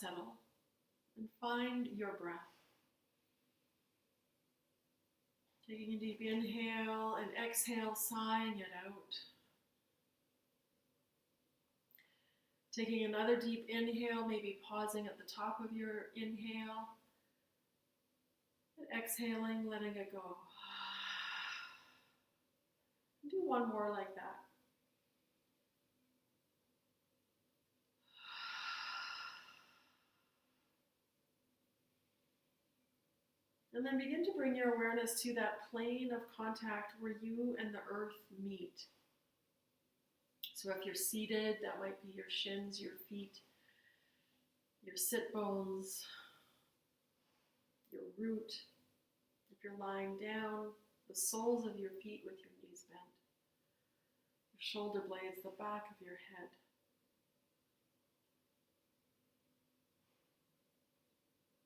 settle and find your breath. Taking a deep inhale and exhale, sighing it out. Taking another deep inhale, maybe pausing at the top of your inhale. And exhaling, letting it go. Do one more like that. And then begin to bring your awareness to that plane of contact where you and the earth meet. So if you're seated, that might be your shins, your feet, your sit bones, your root. If you're lying down, the soles of your feet with your knees bent. Your shoulder blades, the back of your head.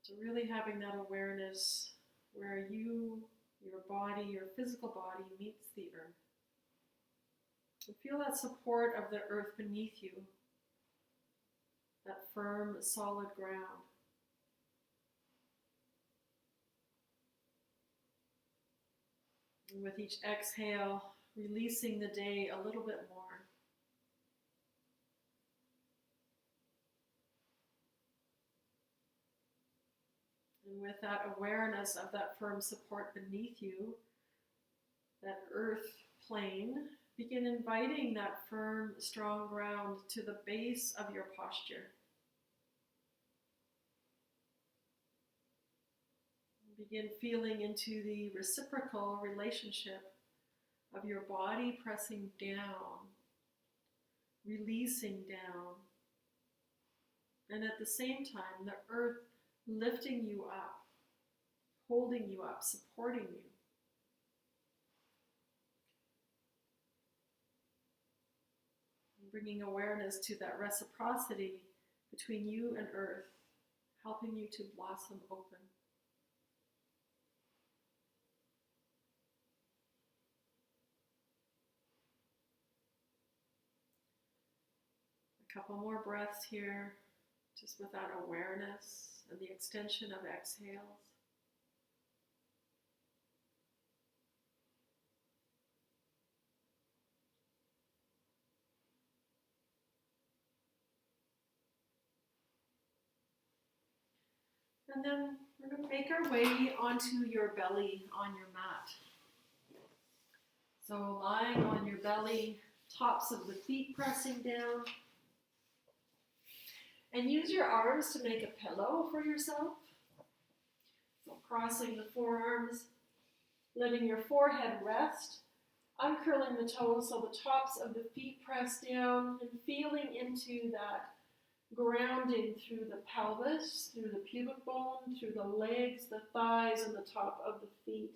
So really having that awareness where you, your body, your physical body meets the earth. And feel that support of the earth beneath you, that firm, solid ground. And with each exhale, releasing the day a little bit more. And with that awareness of that firm support beneath you, that earth plane, begin inviting that firm, strong ground to the base of your posture. Begin feeling into the reciprocal relationship of your body pressing down, releasing down, and at the same time, the earth lifting you up, holding you up, supporting you. And bringing awareness to that reciprocity between you and earth, helping you to blossom open. A couple more breaths here, just with that awareness and the extension of exhales. And then we're going to make our way onto your belly on your mat. So lying on your belly, tops of the feet pressing down. And use your arms to make a pillow for yourself. So crossing the forearms, letting your forehead rest, uncurling the toes so the tops of the feet press down, and feeling into that grounding through the pelvis, through the pubic bone, through the legs, the thighs, and the top of the feet.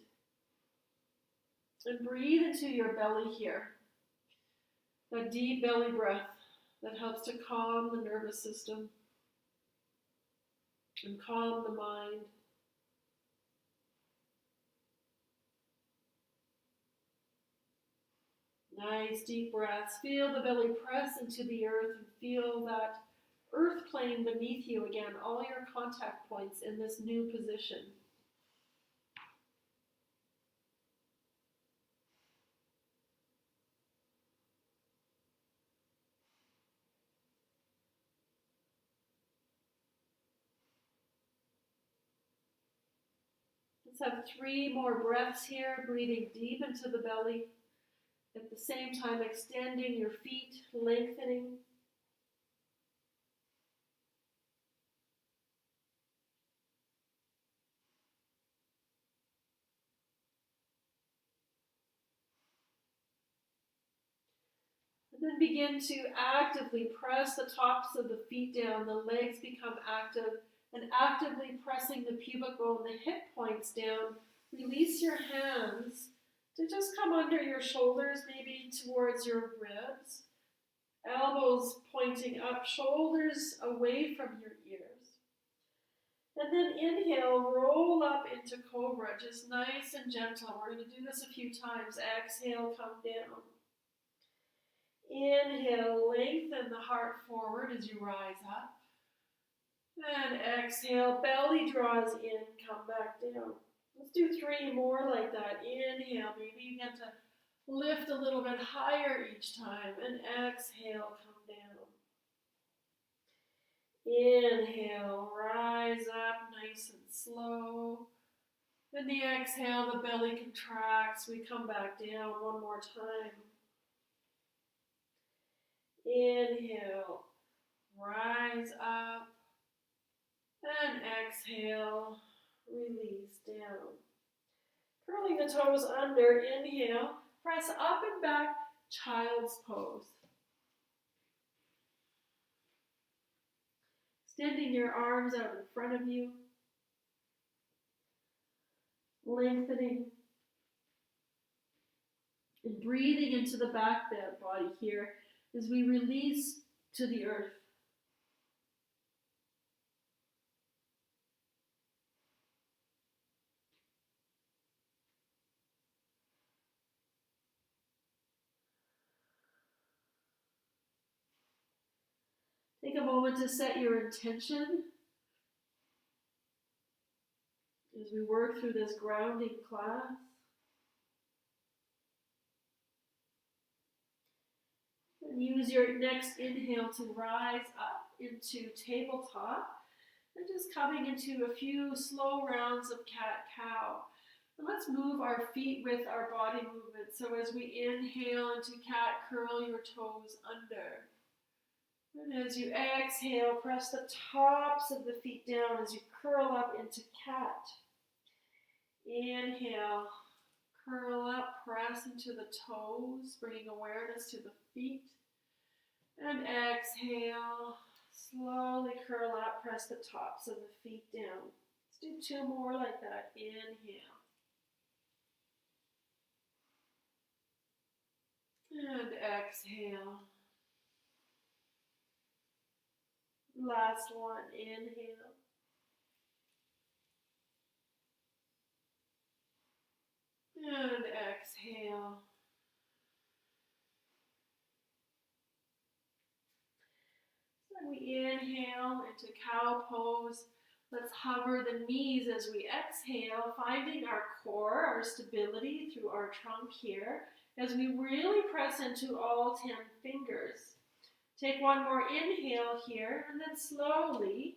And breathe into your belly here. That deep belly breath that helps to calm the nervous system and calm the mind. Nice deep breaths. Feel the belly press into the earth and feel that earth plane beneath you again, all your contact points in this new position. Let's have 3 more breaths here, breathing deep into the belly. At the same time, extending your feet, lengthening. And then begin to actively press the tops of the feet down. The legs become active. And actively pressing the pubic bone, the hip points down. Release your hands to just come under your shoulders, maybe towards your ribs. Elbows pointing up, shoulders away from your ears. And then inhale, roll up into cobra, just nice and gentle. We're going to do this a few times. Exhale, come down. Inhale, lengthen the heart forward as you rise up. And exhale, belly draws in, come back down. Let's do 3 more like that. Inhale, maybe you get to lift a little bit higher each time. And exhale, come down. Inhale, rise up nice and slow. And the exhale, the belly contracts. We come back down one more time. Inhale, rise up. And exhale, release down. Curling the toes under, inhale, press up and back, child's pose. Extending your arms out in front of you, lengthening, and breathing into the back body here as we release to the earth. Take a moment to set your intention as we work through this grounding class. And use your next inhale to rise up into tabletop and just coming into a few slow rounds of cat-cow. And let's move our feet with our body movement. So as we inhale into cat, curl your toes under. And as you exhale, press the tops of the feet down as you curl up into cat. Inhale, curl up, press into the toes, bringing awareness to the feet. And exhale, slowly curl up, press the tops of the feet down. Let's do 2 more like that. Inhale. And exhale. Last one, inhale. And exhale. So we inhale into cow pose. Let's hover the knees as we exhale, finding our core, our stability through our trunk here, as we really press into all 10 fingers. Take one more inhale here, and then slowly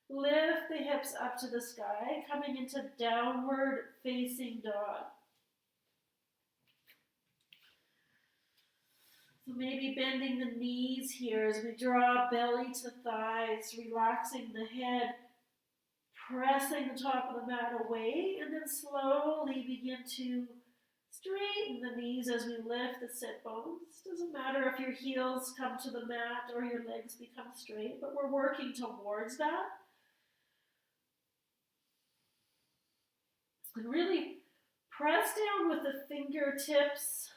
lift the hips up to the sky, coming into downward facing dog. So maybe bending the knees here as we draw belly to thighs, relaxing the head, pressing the top of the mat away, and then slowly begin to straighten the knees as we lift the sit bones. Doesn't matter if your heels come to the mat or your legs become straight, but we're working towards that. And really press down with the fingertips,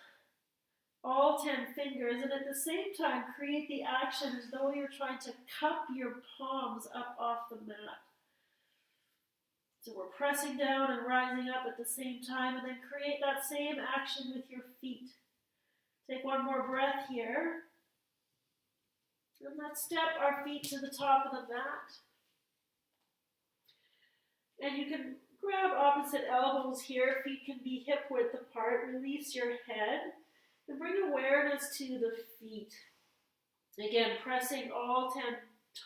all 10 fingers, and at the same time create the action as though you're trying to cup your palms up off the mat. So we're pressing down and rising up at the same time, and then create that same action with your feet. Take one more breath here. And let's step our feet to the top of the mat. And you can grab opposite elbows here. Feet can be hip width apart. Release your head and bring awareness to the feet. Again, pressing all 10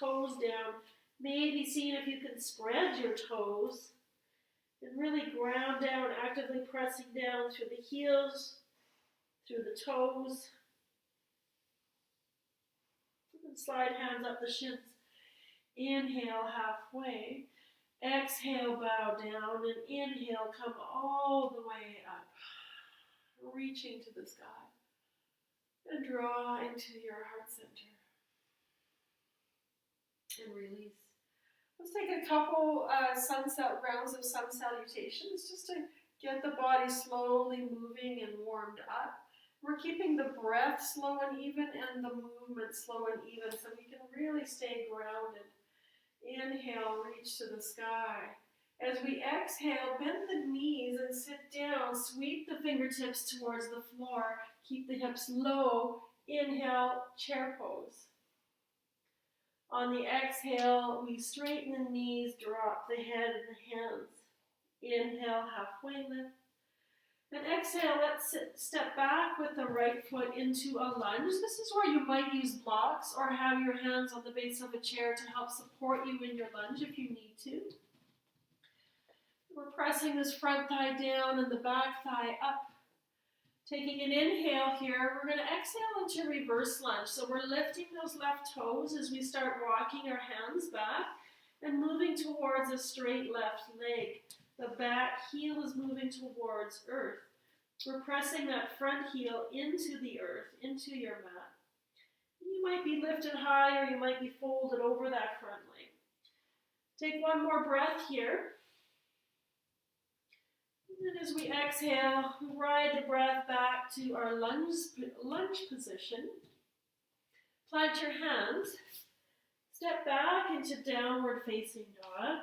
toes down. Maybe seeing if you can spread your toes and really ground down, actively pressing down through the heels, through the toes. And slide hands up the shins. Inhale halfway. Exhale, bow down, and inhale, come all the way up, reaching to the sky. And draw into your heart center. And release. Let's take a couple rounds of sun salutations just to get the body slowly moving and warmed up. We're keeping the breath slow and even and the movement slow and even so we can really stay grounded. Inhale, reach to the sky. As we exhale, bend the knees and sit down. Sweep the fingertips towards the floor. Keep the hips low. Inhale, chair pose. On the exhale, we straighten the knees, drop the head and the hands. Inhale, halfway lift. And exhale, let's step back with the right foot into a lunge. This is where you might use blocks or have your hands on the base of a chair to help support you in your lunge if you need to. We're pressing this front thigh down and the back thigh up. Taking an inhale here, we're going to exhale into reverse lunge. So we're lifting those left toes as we start walking our hands back and moving towards a straight left leg. The back heel is moving towards earth. We're pressing that front heel into the earth, into your mat. You might be lifted high or you might be folded over that front leg. Take one more breath here. And then as we exhale, ride the breath back to our lunge position. Plant your hands. Step back into downward facing dog.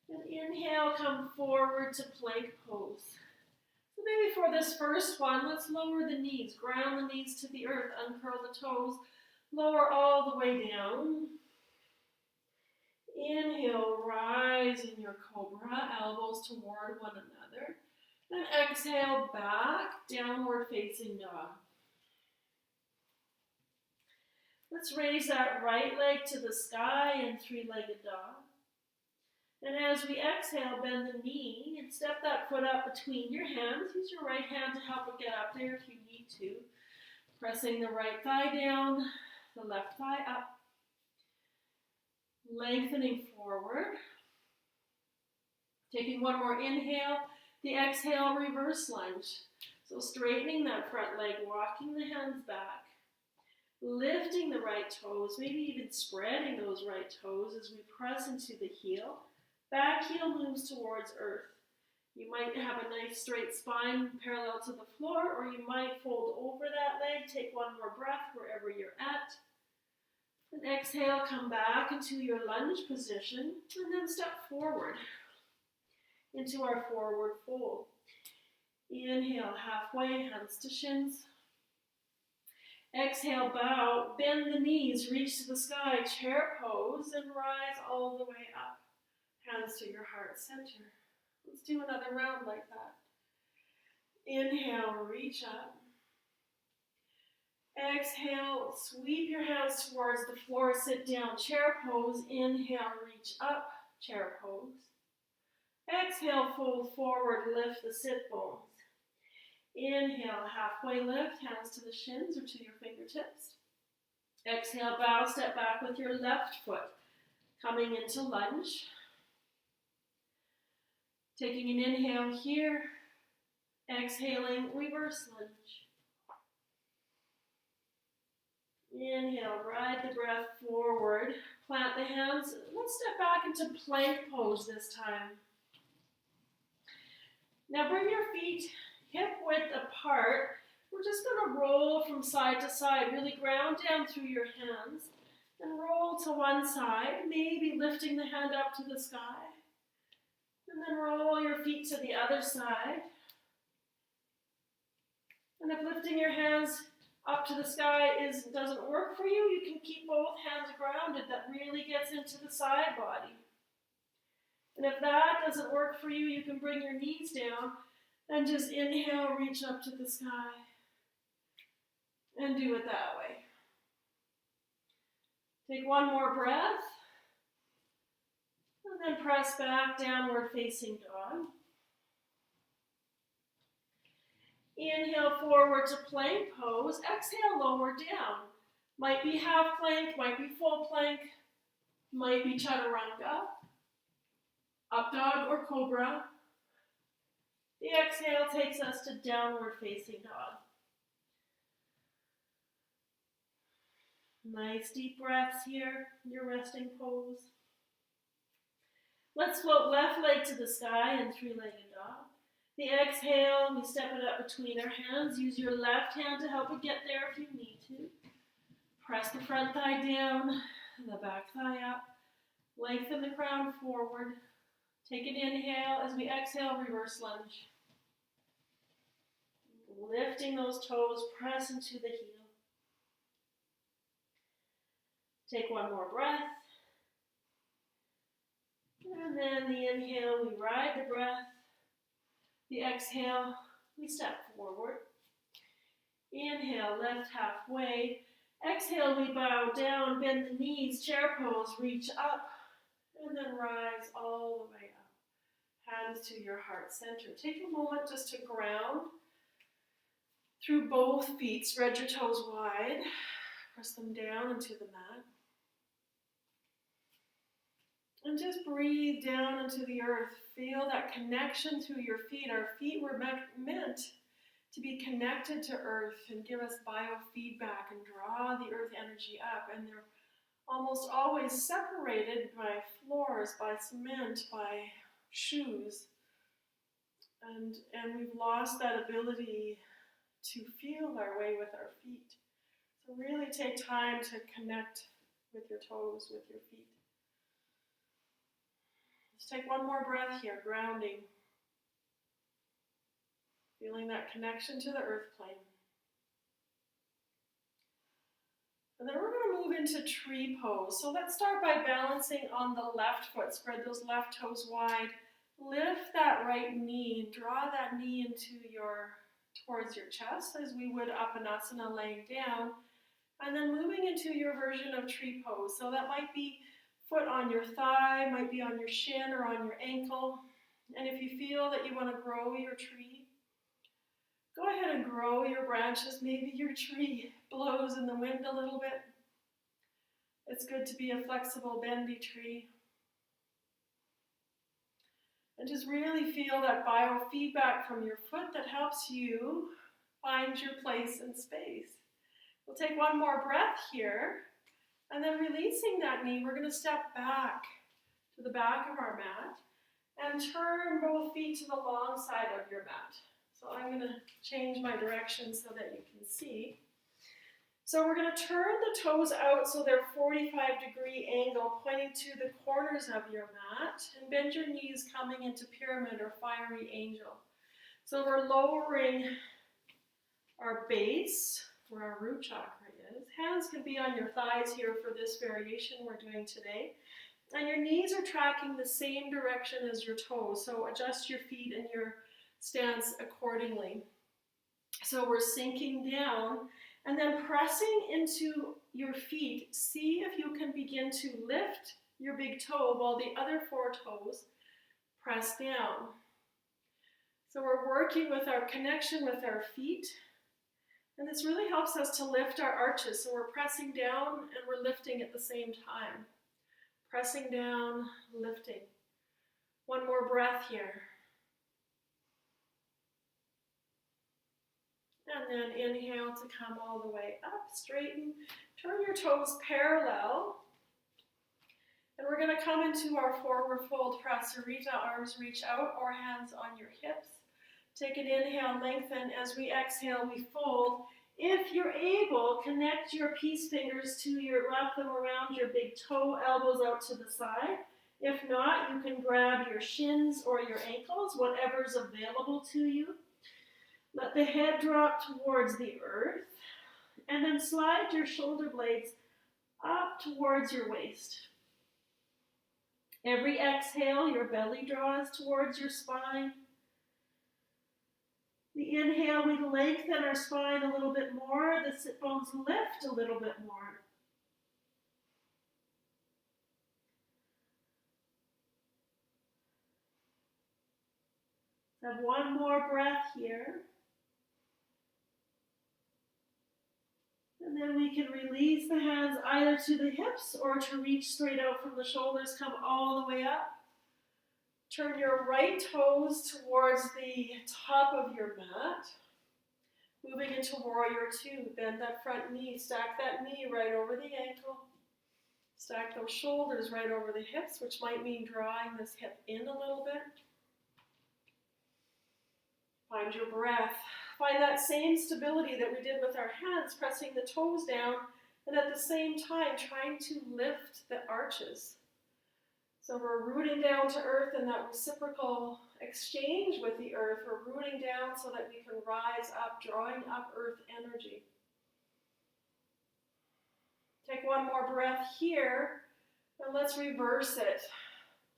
And inhale, come forward to plank pose. So maybe for this first one, let's lower the knees. Ground the knees to the earth, uncurl the toes, lower all the way down. Inhale, rise in your cobra, elbows toward one another. Then exhale, back, downward facing dog. Let's raise that right leg to the sky in three-legged dog. And as we exhale, bend the knee and step that foot up between your hands. Use your right hand to help it get up there if you need to. Pressing the right thigh down, the left thigh up. Lengthening forward. Taking one more inhale. The exhale, reverse lunge. So straightening that front leg, walking the hands back. Lifting the right toes, maybe even spreading those right toes as we press into the heel. Back heel moves towards earth. You might have a nice straight spine parallel to the floor, or you might fold over that leg. Take one more breath wherever you're at. And exhale, come back into your lunge position, and then step forward into our forward fold. Inhale, halfway, hands to shins. Exhale, bow, bend the knees, reach to the sky, chair pose, and rise all the way up. Hands to your heart center. Let's do another round like that. Inhale, reach up. Exhale, sweep your hands towards the floor, sit down, chair pose. Inhale, reach up, chair pose. Exhale, fold forward, lift the sit bones. Inhale, halfway lift, hands to the shins or to your fingertips. Exhale, bow, step back with your left foot, coming into lunge. Taking an inhale here, exhaling, reverse lunge. Inhale, ride the breath forward, plant the hands. Let's step back into plank pose this time. Now bring your feet hip width apart. We're just going to roll from side to side, really ground down through your hands and roll to one side, maybe lifting the hand up to the sky. And then roll your feet to the other side. And if lifting your hands up to the sky doesn't work for you, you can keep both hands grounded. That really gets into the side body. And if that doesn't work for you, you can bring your knees down and just inhale, reach up to the sky. And do it that way. Take one more breath. And then press back, downward facing dog. Inhale forward to plank pose. Exhale, lower down. Might be half plank, might be full plank, might be chaturanga, up dog or cobra. The exhale takes us to downward facing dog. Nice deep breaths here, your resting pose. Let's float left leg to the sky in three-legged dog. The exhale, we step it up between our hands. Use your left hand to help it get there if you need to. Press the front thigh down, the back thigh up. Lengthen the crown forward. Take an inhale. As we exhale, reverse lunge. Lifting those toes, press into the heel. Take one more breath. And then the inhale, we ride the breath. The exhale, we step forward. Inhale, lift halfway. Exhale, we bow down, bend the knees, chair pose, reach up, and then rise all the way up. Hands to your heart center. Take a moment just to ground through both feet. Spread your toes wide. Press them down into the mat. And just breathe down into the earth. Feel that connection through your feet. Our feet were meant to be connected to earth and give us biofeedback and draw the earth energy up. And they're almost always separated by floors, by cement, by shoes. And we've lost that ability to feel our way with our feet. So really take time to connect with your toes, with your feet. Let's take one more breath here, grounding. Feeling that connection to the earth plane. And then we're going to move into tree pose. So let's start by balancing on the left foot. Spread those left toes wide. Lift that right knee. Draw that knee towards your chest as we would up an asana laying down. And then moving into your version of tree pose. So that might be foot on your thigh, might be on your shin or on your ankle. And if you feel that you want to grow your tree, go ahead and grow your branches. Maybe your tree blows in the wind a little bit. It's good to be a flexible, bendy tree. And just really feel that biofeedback from your foot that helps you find your place in space. We'll take one more breath here. And then releasing that knee, we're going to step back to the back of our mat and turn both feet to the long side of your mat. So I'm going to change my direction so that you can see. So we're going to turn the toes out so they're 45-degree angle, pointing to the corners of your mat, and bend your knees coming into pyramid or fiery angel. So we're lowering our base, where our root chakra is. Hands can be on your thighs here for this variation we're doing today. And your knees are tracking the same direction as your toes, so adjust your feet and your stance accordingly. So we're sinking down and then pressing into your feet. See if you can begin to lift your big toe while the other four toes press down. So we're working with our connection with our feet. And this really helps us to lift our arches. So we're pressing down and we're lifting at the same time. Pressing down, lifting. One more breath here. And then inhale to come all the way up, straighten. Turn your toes parallel. And we're going to come into our forward fold press. Sarita, arms reach out or hands on your hips. Take an inhale, lengthen. As we exhale, we fold. If you're able, connect your peace fingers wrap them around your big toe, elbows out to the side. If not, you can grab your shins or your ankles, whatever's available to you. Let the head drop towards the earth. And then slide your shoulder blades up towards your waist. Every exhale, your belly draws towards your spine. The inhale, we lengthen our spine a little bit more. The sit bones lift a little bit more. Have one more breath here. And then we can release the hands either to the hips or to reach straight out from the shoulders. Come all the way up. Turn your right toes towards the top of your mat. Moving into warrior two. Bend that front knee. Stack that knee right over the ankle. Stack those shoulders right over the hips, which might mean drawing this hip in a little bit. Find your breath. Find that same stability that we did with our hands, pressing the toes down, and at the same time trying to lift the arches. So we're rooting down to earth in that reciprocal exchange with the earth. We're rooting down so that we can rise up, drawing up earth energy. Take one more breath here, and let's reverse it.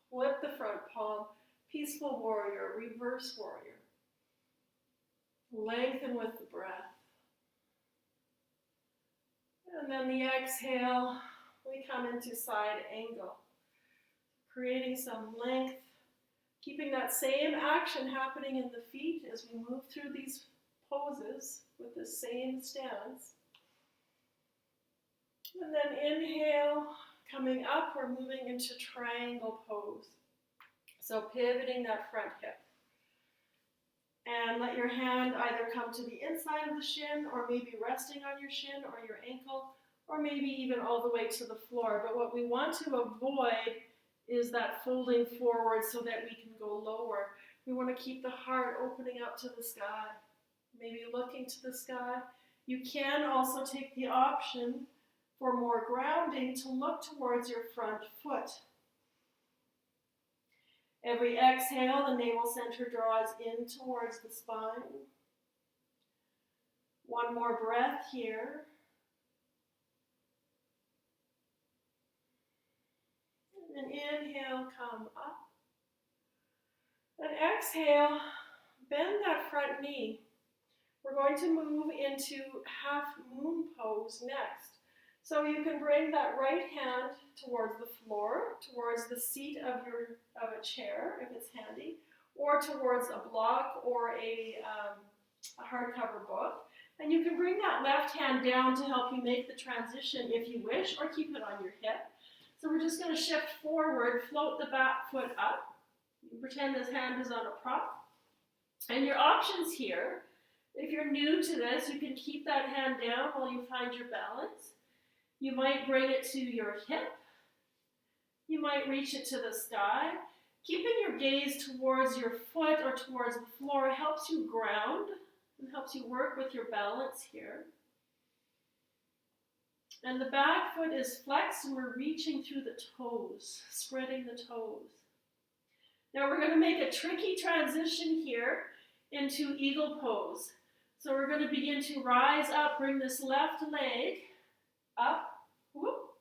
Flip the front palm, peaceful warrior, reverse warrior. Lengthen with the breath. And then the exhale, we come into side angle, creating some length, keeping that same action happening in the feet as we move through these poses with the same stance. And then inhale, coming up, we're moving into triangle pose. So pivoting that front hip. And let your hand either come to the inside of the shin, or maybe resting on your shin or your ankle, or maybe even all the way to the floor. But what we want to avoid is that folding forward so that we can go lower. We want to keep the heart opening up to the sky, maybe looking to the sky. You can also take the option for more grounding to look towards your front foot. Every exhale, the navel center draws in towards the spine. One more breath here. And inhale, come up. And exhale, bend that front knee. We're going to move into half moon pose next. So you can bring that right hand towards the floor, towards the seat of a chair, if it's handy, or towards a block or a hardcover book. And you can bring that left hand down to help you make the transition if you wish, or keep it on your hip. So we're just going to shift forward, float the back foot up. You pretend this hand is on a prop. And your options here, if you're new to this, you can keep that hand down while you find your balance. You might bring it to your hip. You might reach it to the sky. Keeping your gaze towards your foot or towards the floor helps you ground and helps you work with your balance here. And the back foot is flexed and we're reaching through the toes, spreading the toes. Now we're going to make a tricky transition here into eagle pose. So we're going to begin to rise up, bring this left leg up, whoop,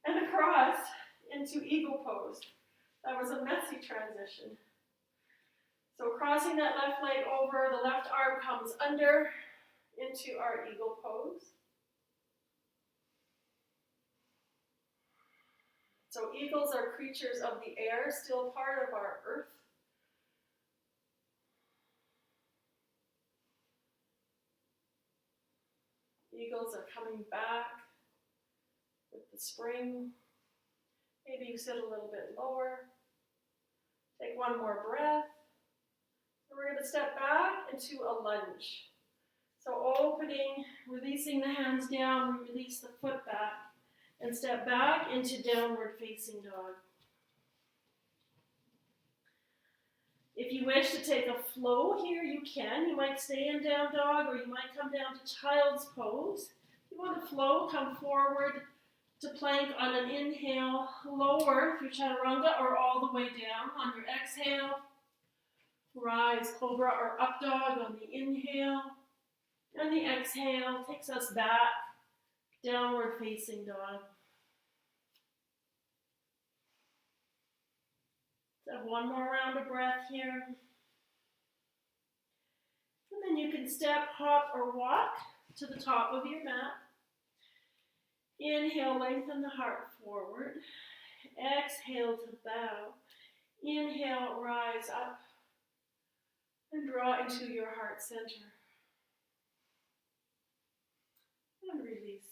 and across into eagle pose. That was a messy transition. So crossing that left leg over, the left arm comes under into our eagle pose. So eagles are creatures of the air, still part of our earth. Eagles are coming back with the spring. Maybe you sit a little bit lower. Take one more breath. And we're going to step back into a lunge. So opening, releasing the hands down, release the foot back, and step back into downward facing dog. If you wish to take a flow here, you can. You might stay in down dog, or you might come down to child's pose. If you want to flow, come forward to plank on an inhale, lower through chaturanga, or all the way down. On your exhale, rise cobra or up dog on the inhale. And the exhale takes us back, downward facing dog. Let's have one more round of breath here. And then you can step, hop, or walk to the top of your mat. Inhale, lengthen the heart forward. Exhale to bow. Inhale, rise up. And draw into your heart center. And release.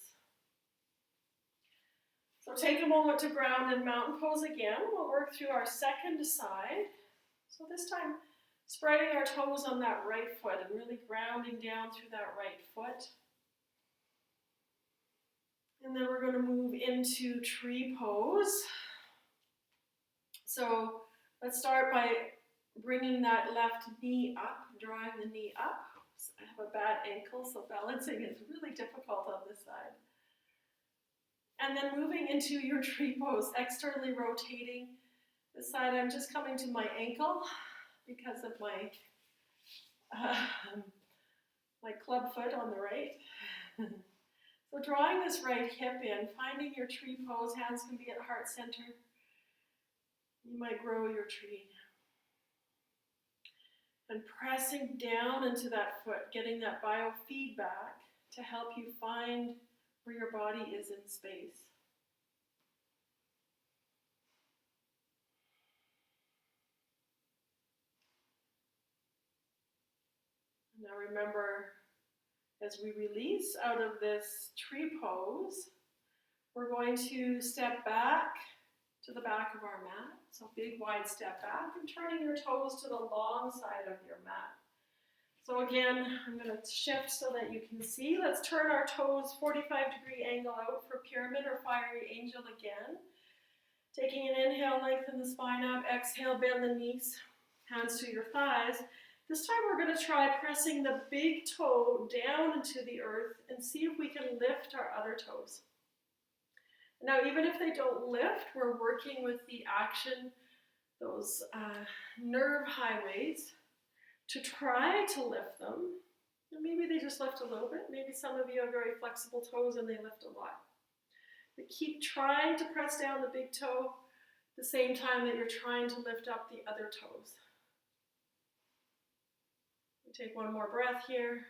So take a moment to ground in mountain pose again. We'll work through our second side. So this time, spreading our toes on that right foot and really grounding down through that right foot. And then we're going to move into tree pose. So let's start by bringing that left knee up, drawing the knee up. I have a bad ankle, so balancing is really difficult on this side. And then moving into your tree pose, externally rotating. This side I'm just coming to my ankle because of my club foot on the right. So drawing this right hip in, finding your tree pose, hands can be at heart center. You might grow your tree. And pressing down into that foot, getting that biofeedback to help you find where your body is in space. Now remember, as we release out of this tree pose, we're going to step back to the back of our mat. So big wide step back and turning your toes to the long side of your mat. So again, I'm going to shift so that you can see. Let's turn our toes 45-degree angle out for pyramid or fiery angel again. Taking an inhale, lengthen the spine up. Exhale, bend the knees, hands to your thighs. This time we're going to try pressing the big toe down into the earth and see if we can lift our other toes. Now, even if they don't lift, we're working with the action, those nerve highways, to try to lift them. And maybe they just lift a little bit. Maybe some of you have very flexible toes and they lift a lot. But keep trying to press down the big toe at the same time that you're trying to lift up the other toes. We take one more breath here.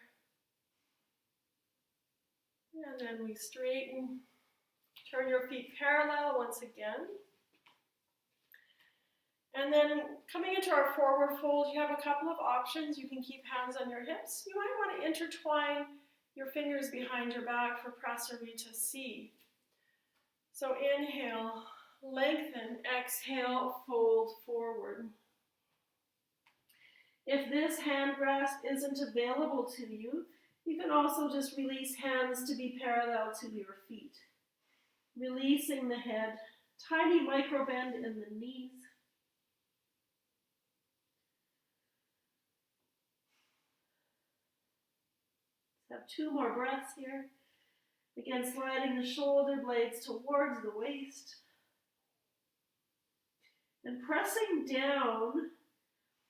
And then we straighten. Turn your feet parallel once again. And then coming into our forward fold, you have a couple of options. You can keep hands on your hips. You might want to intertwine your fingers behind your back for Prasarita C. So inhale, lengthen, exhale, fold forward. If this hand grasp isn't available to you, you can also just release hands to be parallel to your feet. Releasing the head, tiny micro bend in the knees. Let's have 2 more breaths here. Again, sliding the shoulder blades towards the waist. And pressing down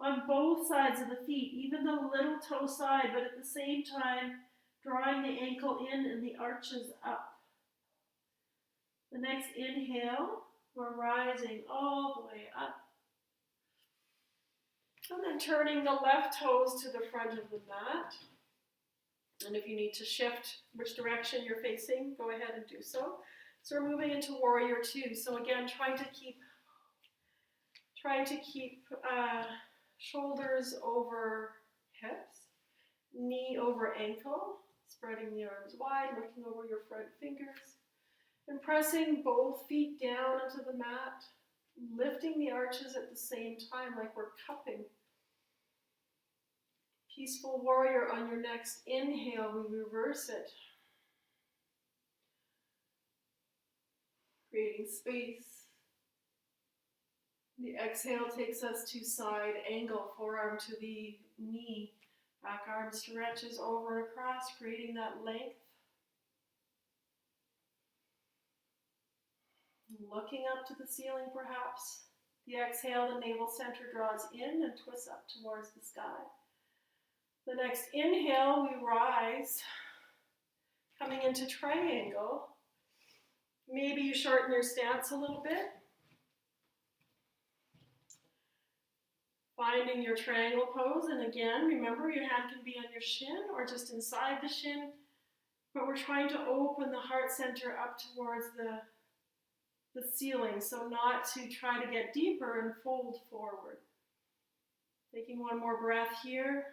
on both sides of the feet, even the little toe side, but at the same time, drawing the ankle in and the arches up. The next inhale, we're rising all the way up. And then turning the left toes to the front of the mat. And if you need to shift which direction you're facing, go ahead and do so. So we're moving into Warrior 2. So again, trying to keep shoulders over hips, knee over ankle, spreading the arms wide, looking over your front fingers, and pressing both feet down into the mat, lifting the arches at the same time like we're cupping. Peaceful Warrior on your next inhale, we reverse it. Creating space. The exhale takes us to side angle, forearm to the knee. Back arm stretches over and across, creating that length. Looking up to the ceiling perhaps. The exhale, the navel center draws in and twists up towards the sky. The next inhale, we rise, coming into triangle. Maybe you shorten your stance a little bit. Finding your triangle pose, and again, remember your hand can be on your shin or just inside the shin, but we're trying to open the heart center up towards the ceiling, so not to try to get deeper and fold forward. Taking one more breath here.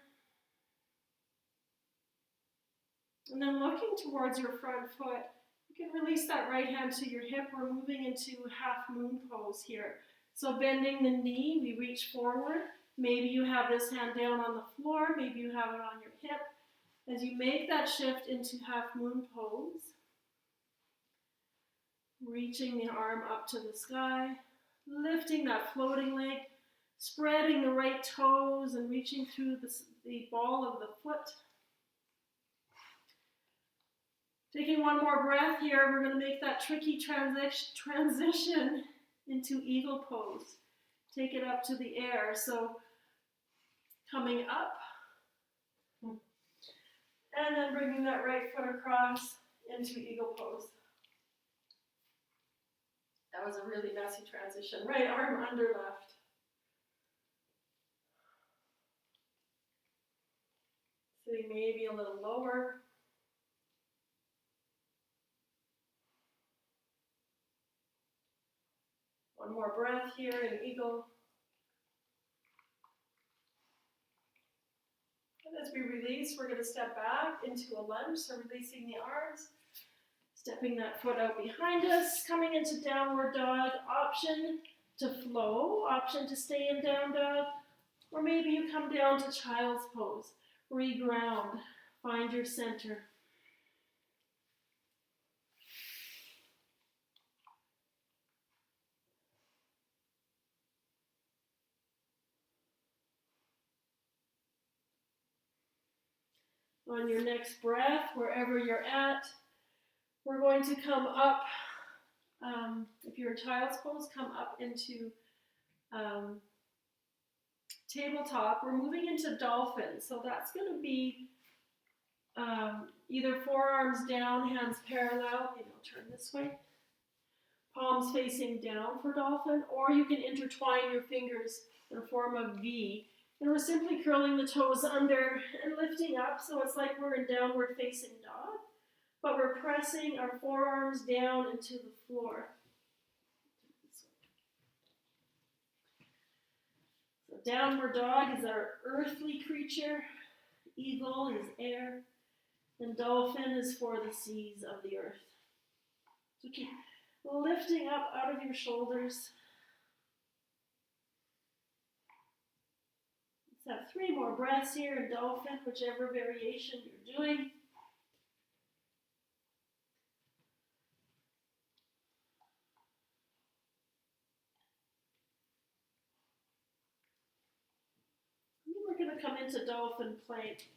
And then looking towards your front foot, you can release that right hand to your hip. We're moving into half moon pose here. So bending the knee, we reach forward. Maybe you have this hand down on the floor, maybe you have it on your hip. As you make that shift into half moon pose, reaching the arm up to the sky, lifting that floating leg, spreading the right toes and reaching through the ball of the foot. Taking one more breath here, we're going to make that tricky transition into eagle pose. Take it up to the air. So coming up, and then bringing that right foot across into eagle pose. That was a really messy transition. Right arm under left. Sitting maybe a little lower. One more breath here in eagle. And as we release, we're going to step back into a lunge, so releasing the arms. Stepping that foot out behind us, coming into downward dog, option to flow, option to stay in down dog, or maybe you come down to child's pose, reground, find your center. On your next breath, wherever you're at, we're going to come up, if you're in child's pose, come up into tabletop. We're moving into dolphin, so that's going to be either forearms down, hands parallel, maybe I'll turn this way, palms facing down for dolphin, or you can intertwine your fingers in a form of V. And we're simply curling the toes under and lifting up, so it's like we're in downward facing dog, but we're pressing our forearms down into the floor. So downward dog is our earthly creature, eagle is air, and dolphin is for the seas of the earth. So keep lifting up out of your shoulders. Let's have 3 more breaths here in dolphin, whichever variation you're doing. And then we're going to come into dolphin plank.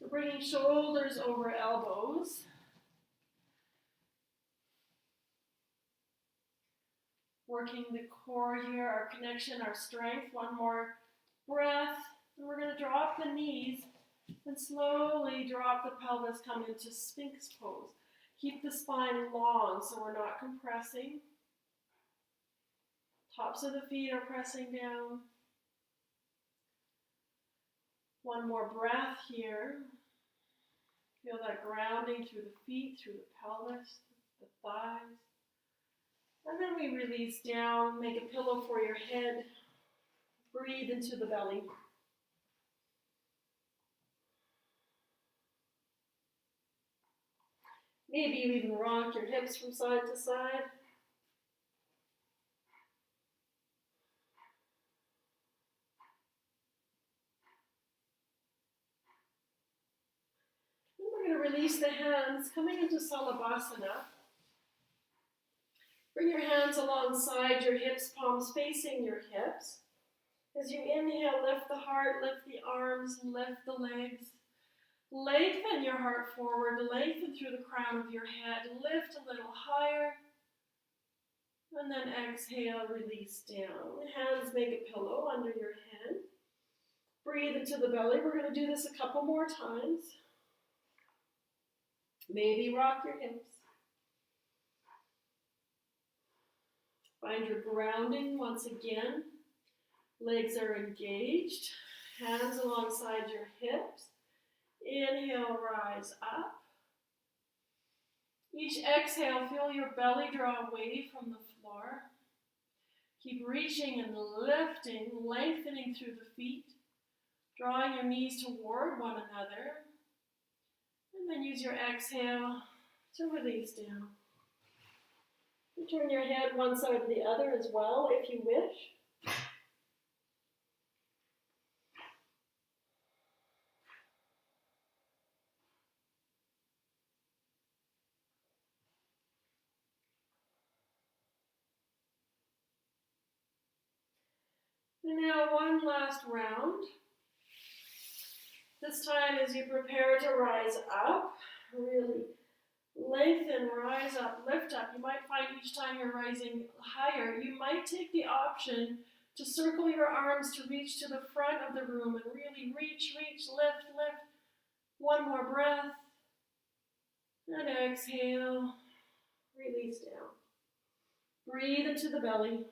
So bringing shoulders over elbows. Working the core here, our connection, our strength. One more breath. And we're going to drop the knees and slowly drop the pelvis, come into Sphinx pose. Keep the spine long so we're not compressing. Tops of the feet are pressing down. One more breath here. Feel that grounding through the feet, through the pelvis, the thighs. And then we release down, make a pillow for your head. Breathe into the belly. Maybe you even rock your hips from side to side. Then we're going to release the hands, coming into Salabhasana. Bring your hands alongside your hips, palms facing your hips. As you inhale, lift the heart, lift the arms, lift the legs. Lengthen your heart forward, lengthen through the crown of your head, lift a little higher, and then exhale, release down. Hands make a pillow under your head. Breathe into the belly. We're going to do this a couple more times. Maybe rock your hips. Find your grounding once again. Legs are engaged. Hands alongside your hips. Inhale, rise up. Each exhale, feel your belly draw away from the floor. Keep reaching and lifting, lengthening through the feet, drawing your knees toward one another. And then use your exhale to release down. You turn your head one side to the other as well, if you wish. And now one last round. This time as you prepare to rise up, really lengthen, rise up, lift up. You might find each time you're rising higher, you might take the option to circle your arms to reach to the front of the room and really reach, lift. One more breath. And exhale, release down. Breathe into the belly.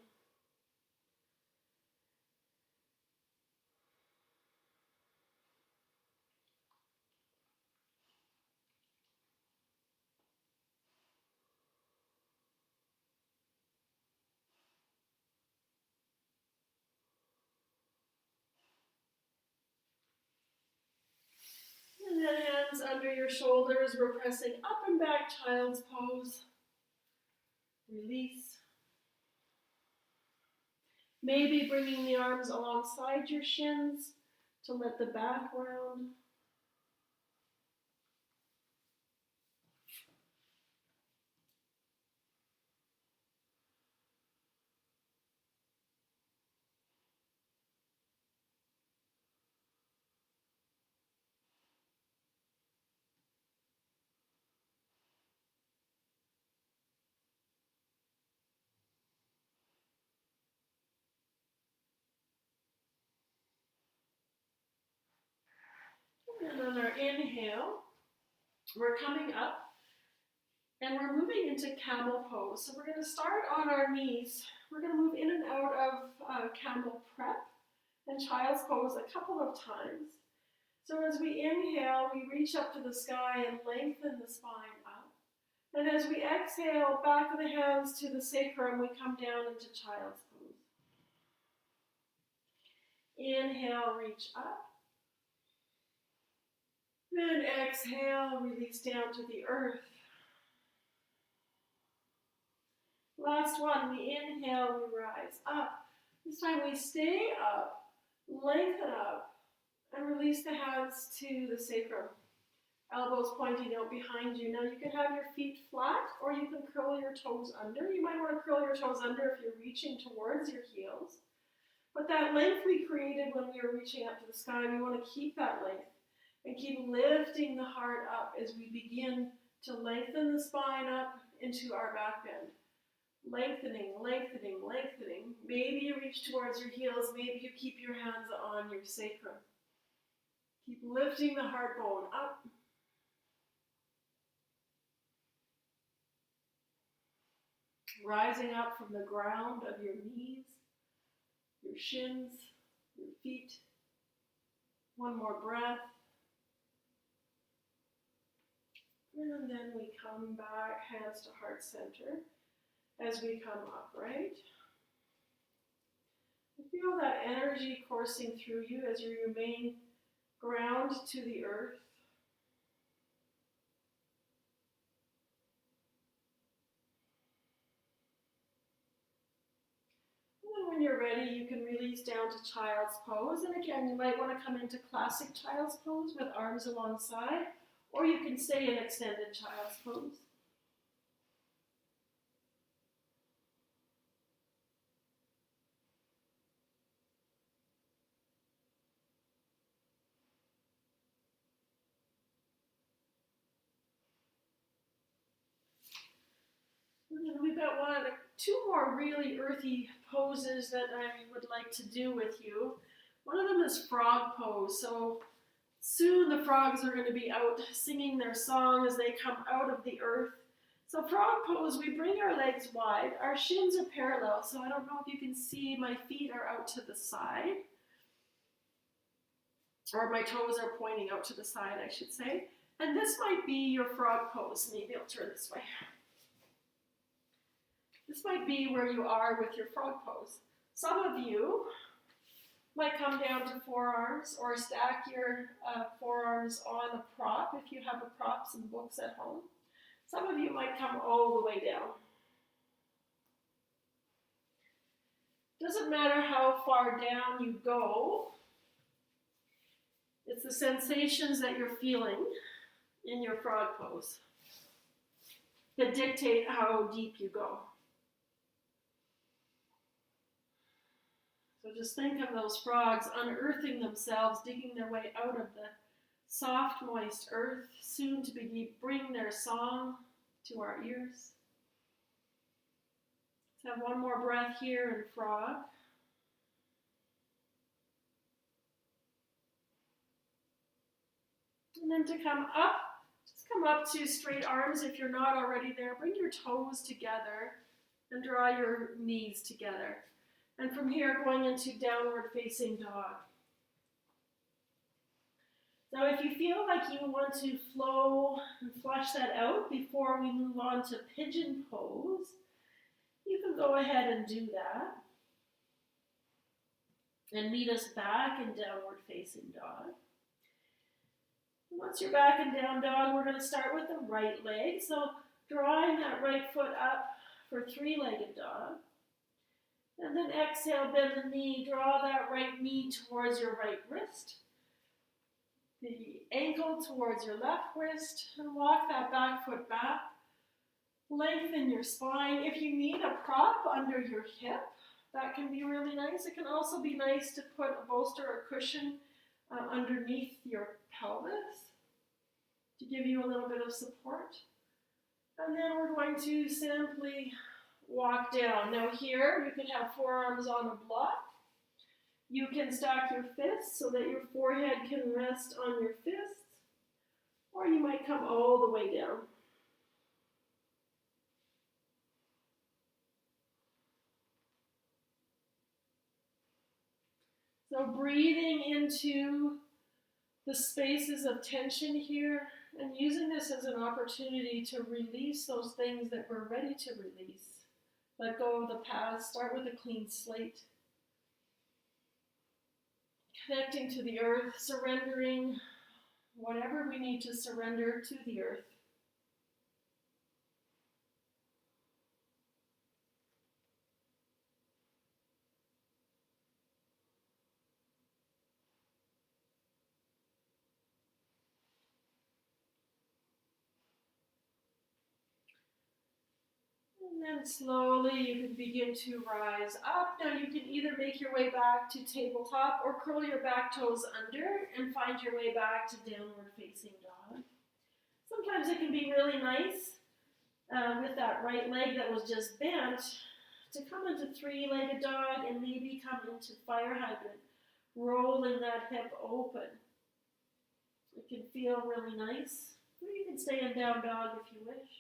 And then hands under your shoulders. We're pressing up and back, child's pose. Release. Maybe bringing the arms alongside your shins to let the back round. And on our inhale, we're coming up and we're moving into camel pose. So we're going to start on our knees. We're going to move in and out of camel prep and child's pose a couple of times. So as we inhale, we reach up to the sky and lengthen the spine up. And as we exhale, back of the hands to the sacrum, we come down into child's pose. Inhale, reach up. And exhale, release down to the earth. Last one, we inhale, we rise up. This time we stay up, lengthen up, and release the hands to the sacrum. Elbows pointing out behind you. Now you can have your feet flat or you can curl your toes under. You might want to curl your toes under if you're reaching towards your heels. But that length we created when we were reaching up to the sky, we want to keep that length and keep lifting the heart up as we begin to lengthen the spine up into our back bend. Lengthening, lengthening, lengthening. Maybe you reach towards your heels. Maybe you keep your hands on your sacrum. Keep lifting the heart bone up. Rising up from the ground of your knees, your shins, your feet. One more breath. And then we come back, hands to heart center, as we come upright. Feel that energy coursing through you as you remain ground to the earth. And when you're ready, you can release down to child's pose. And again, you might want to come into classic child's pose with arms alongside, or you can stay in extended child's pose. And we've got two more really earthy poses that I would like to do with you. One of them is frog pose. So soon the frogs are going to be out singing their song as they come out of the earth. So frog pose, we bring our legs wide. Our shins are parallel, so I don't know if you can see my feet are out to the side. Or my toes are pointing out to the side, I should say. And this might be your frog pose. Maybe I'll turn this way. This might be where you are with your frog pose. Some of you might come down to forearms or stack your forearms on a prop if you have a props and books at home. Some of you might come all the way down. Doesn't matter how far down you go, it's the sensations that you're feeling in your frog pose that dictate how deep you go. So just think of those frogs unearthing themselves, digging their way out of the soft, moist earth, soon to bring their song to our ears. Let's have one more breath here in frog. And then to come up, just Come up to straight arms if you're not already there. Bring your toes together and draw your knees together. And from here, going into downward facing dog. Now, if you feel like you want to flow and flush that out before we move on to pigeon pose, you can go ahead and do that. And meet us back in downward facing dog. Once you're back in down dog, we're going to start with the right leg. So drawing that right foot up for three-legged dog. And then exhale, bend the knee, draw that right knee towards your right wrist. The ankle towards your left wrist, and walk that back foot back. Lengthen your spine. If you need a prop under your hip, that can be really nice. It can also be nice to put a bolster or cushion underneath your pelvis to give you a little bit of support. And then we're going to simply walk down. Now here, you can have forearms on a block. You can stack your fists so that your forehead can rest on your fists, or you might come all the way down. So breathing into the spaces of tension here and using this as an opportunity to release those things that we're ready to release. Let go of the past, start with a clean slate. Connecting to the earth, surrendering whatever we need to surrender to the earth. And then slowly you can begin to rise up. Now you can either make your way back to tabletop or curl your back toes under and find your way back to downward facing dog. Sometimes it can be really nice with that right leg that was just bent to come into three-legged dog and maybe come into fire hydrant, rolling that hip open. It can feel really nice. Or you can stay in down dog if you wish.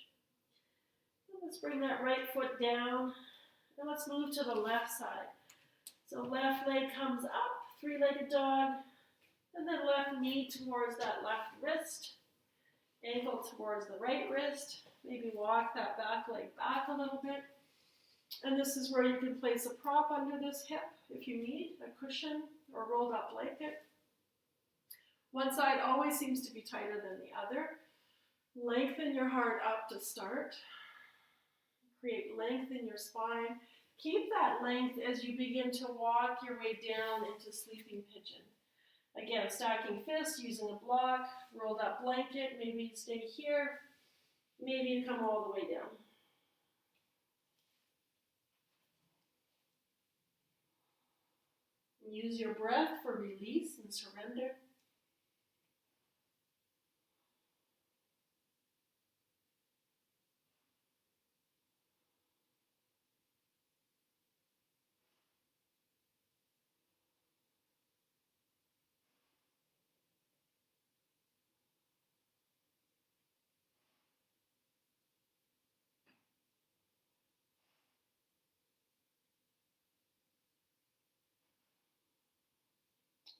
Let's bring that right foot down, and let's move to the left side. So left leg comes up, three-legged dog, and then left knee towards that left wrist, ankle towards the right wrist. Maybe walk that back leg back a little bit. And this is where you can place a prop under this hip if you need, a cushion or rolled up blanket. One side always seems to be tighter than the other. Lengthen your heart up to start. Create length in your spine. Keep that length as you begin to walk your way down into sleeping pigeon. Again, stacking fists, using a block, rolled up blanket. Maybe you stay here. Maybe you come all the way down. Use your breath for release and surrender.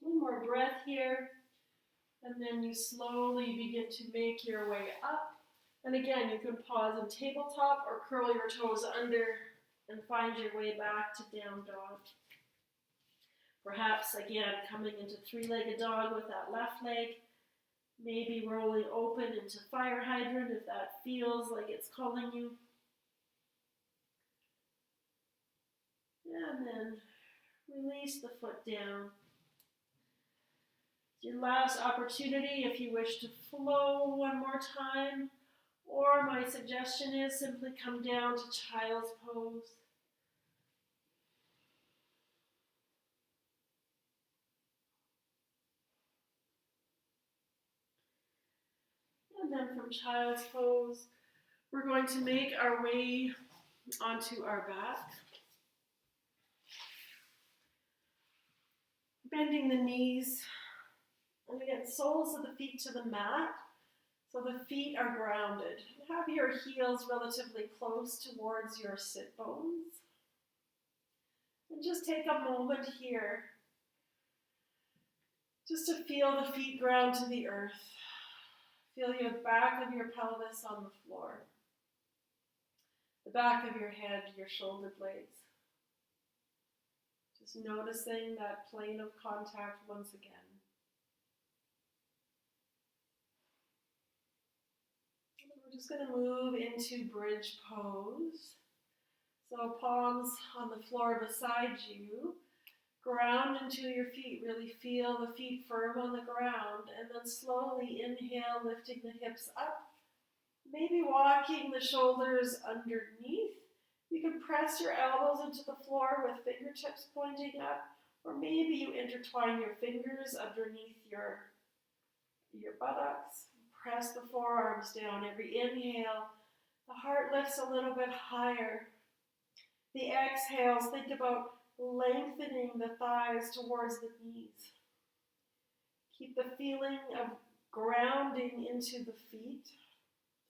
One more breath here, and then you slowly begin to make your way up. And again, you can pause in tabletop or curl your toes under and find your way back to down dog. Perhaps, again, coming into three-legged dog with that left leg, maybe rolling open into fire hydrant if that feels like it's calling you. And then release the foot down. Your last opportunity if you wish to flow one more time, or my suggestion is simply come down to child's pose. And then from child's pose, we're going to make our way onto our back. Bending the knees. And again, soles of the feet to the mat. So the feet are grounded. Have your heels relatively close towards your sit bones. And just take a moment here just to feel the feet ground to the earth. Feel the back of your pelvis on the floor. The back of your head, your shoulder blades. Just noticing that plane of contact once again. We're just going to move into bridge pose. So palms on the floor beside you. Ground into your feet. Really feel the feet firm on the ground. And then slowly inhale, lifting the hips up. Maybe walking the shoulders underneath. You can press your elbows into the floor with fingertips pointing up. Or maybe you intertwine your fingers underneath your buttocks. Press the forearms down. Every inhale, the heart lifts a little bit higher. The exhales, think about lengthening the thighs towards the knees. Keep the feeling of grounding into the feet,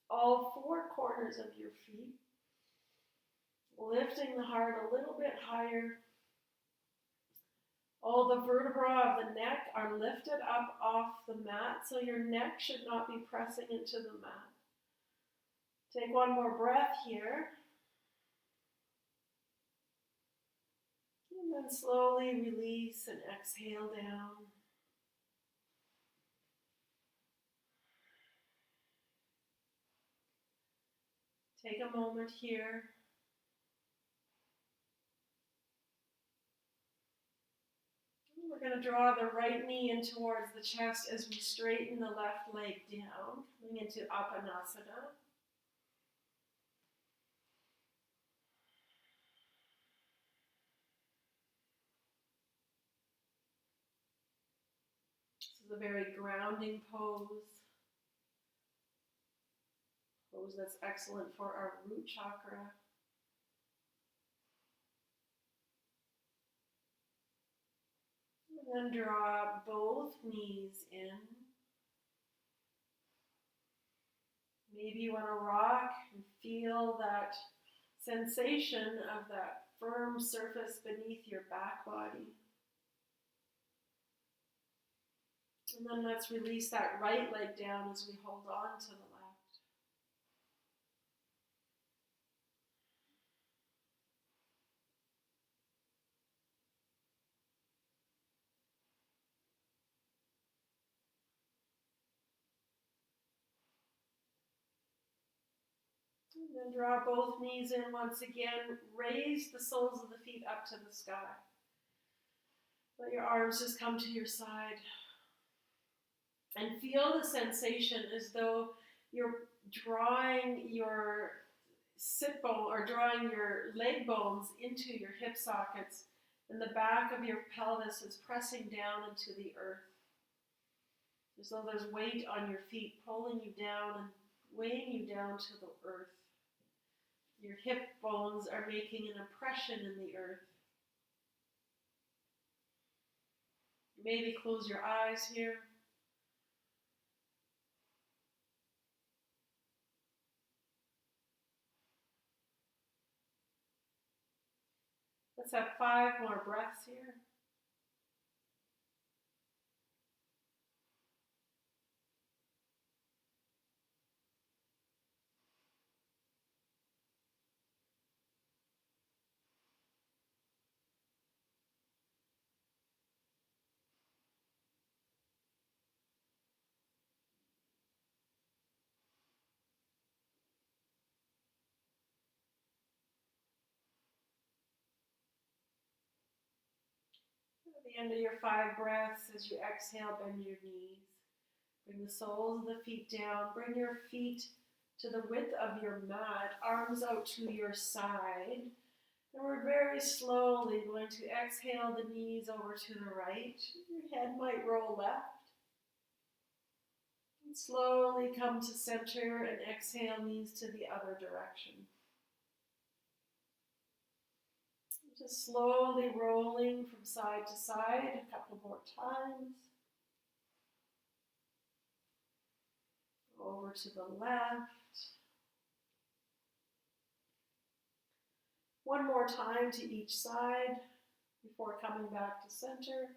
all four corners of your feet. Lifting the heart a little bit higher. All the vertebrae of the neck are lifted up off the mat, so your neck should not be pressing into the mat. Take one more breath here. And then slowly release and exhale down. Take a moment here. We're going to draw the right knee in towards the chest as we straighten the left leg down, coming into Apanasana. This is a very grounding pose. Pose that's excellent for our root chakra. And then draw both knees in. Maybe you want to rock and feel that sensation of that firm surface beneath your back body. And then let's release that right leg down as we hold on to the left. And then draw both knees in once again. Raise the soles of the feet up to the sky. Let your arms just come to your side. And feel the sensation as though you're drawing your sit bone or drawing your leg bones into your hip sockets, and the back of your pelvis is pressing down into the earth. As though there's weight on your feet pulling you down and weighing you down to the earth. Your hip bones are making an impression in the earth. Maybe close your eyes here. Let's have 5 more breaths here. At the end of your 5 breaths, as you exhale, bend your knees. Bring the soles of the feet down. Bring your feet to the width of your mat, arms out to your side. And we're very slowly going to exhale the knees over to the right. Your head might roll left. And slowly come to center and exhale knees to the other direction. Just slowly rolling from side to side a couple more times. Over to the left. One more time to each side before coming back to center.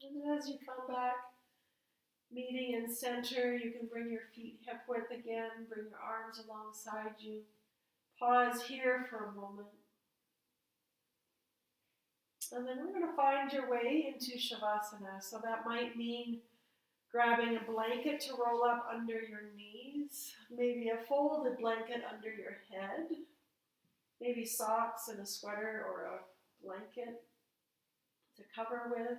And then as you come back, meeting in center, you can bring your feet hip width again, bring your arms alongside you. Pause here for a moment. And then we're going to find your way into Shavasana. So that might mean grabbing a blanket to roll up under your knees, maybe a folded blanket under your head, maybe socks and a sweater or a blanket to cover with.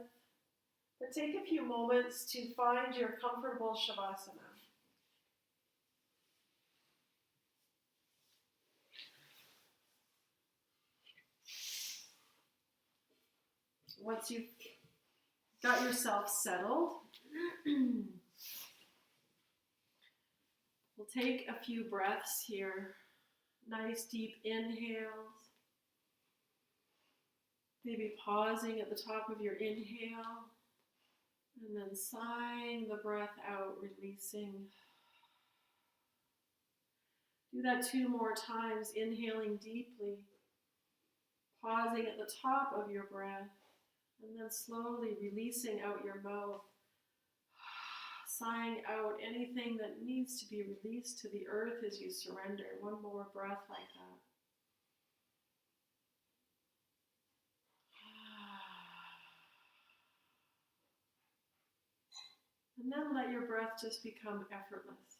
But take a few moments to find your comfortable Shavasana. Once you've got yourself settled, we'll take a few breaths here. Nice deep inhales. Maybe pausing at the top of your inhale and then sighing the breath out, releasing. Do that 2 more times, inhaling deeply, pausing at the top of your breath, and then slowly releasing out your mouth, sighing out anything that needs to be released to the earth as you surrender. One more breath like that. And then let your breath just become effortless.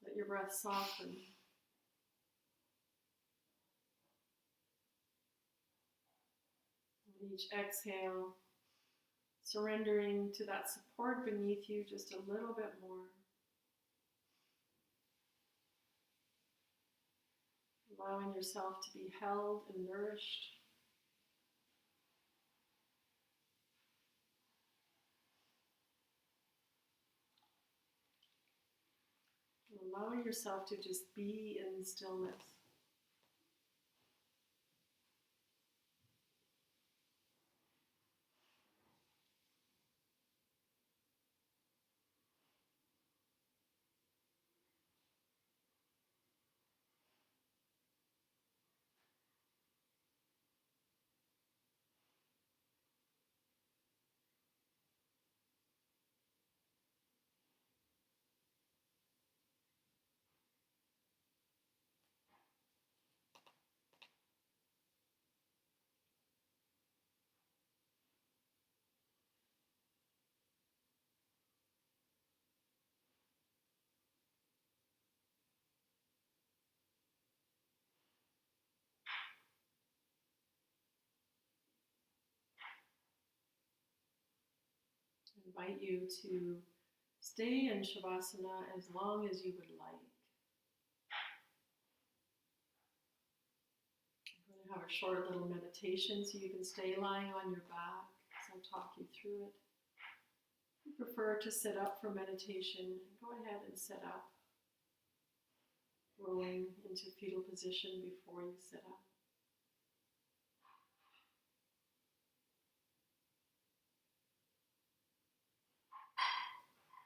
Let your breath soften. And each exhale, surrendering to that support beneath you just a little bit more. Allowing yourself to be held and nourished. Allowing yourself to just be in stillness. I invite you to stay in Shavasana as long as you would like. I'm going to have a short little meditation so you can stay lying on your back as I talk you through it. If you prefer to sit up for meditation, go ahead and sit up, rolling into fetal position before you sit up.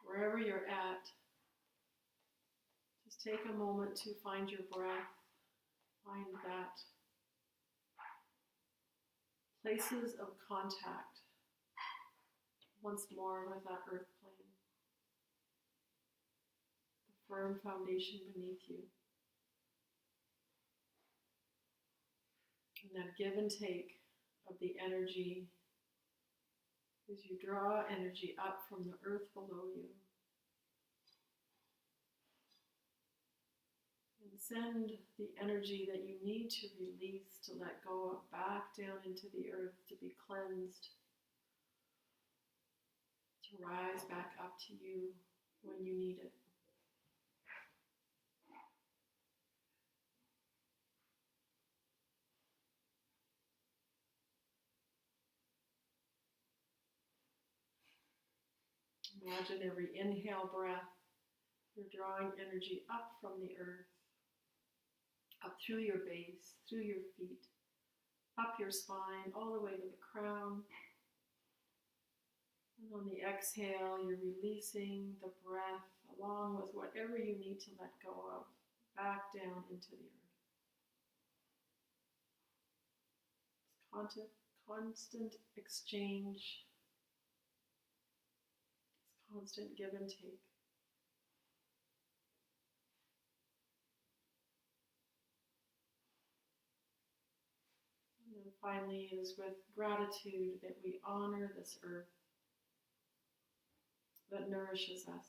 Wherever you're at, just take a moment to find your breath, find that places of contact once more with that earth plane, the firm foundation beneath you, and that give and take of the energy as you draw energy up from the earth below you. And send the energy that you need to release, to let go of, back down into the earth, to be cleansed, to rise back up to you when you need it. Imagine every inhale breath, you're drawing energy up from the earth, up through your base, through your feet, up your spine, all the way to the crown. And on the exhale, you're releasing the breath along with whatever you need to let go of, back down into the earth. It's constant exchange. It's constant give and take. And then finally, it is with gratitude that we honor this earth that nourishes us,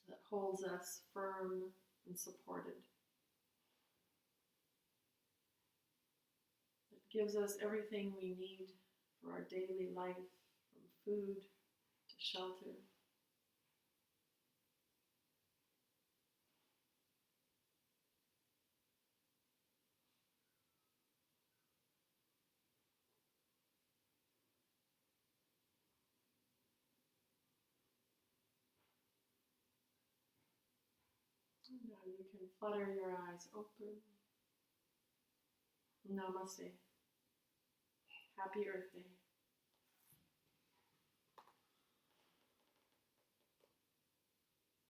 that holds us firm and supported, that gives us everything we need for our daily life, from food to shelter. Now you can flutter your eyes open. Namaste. Happy Earth Day.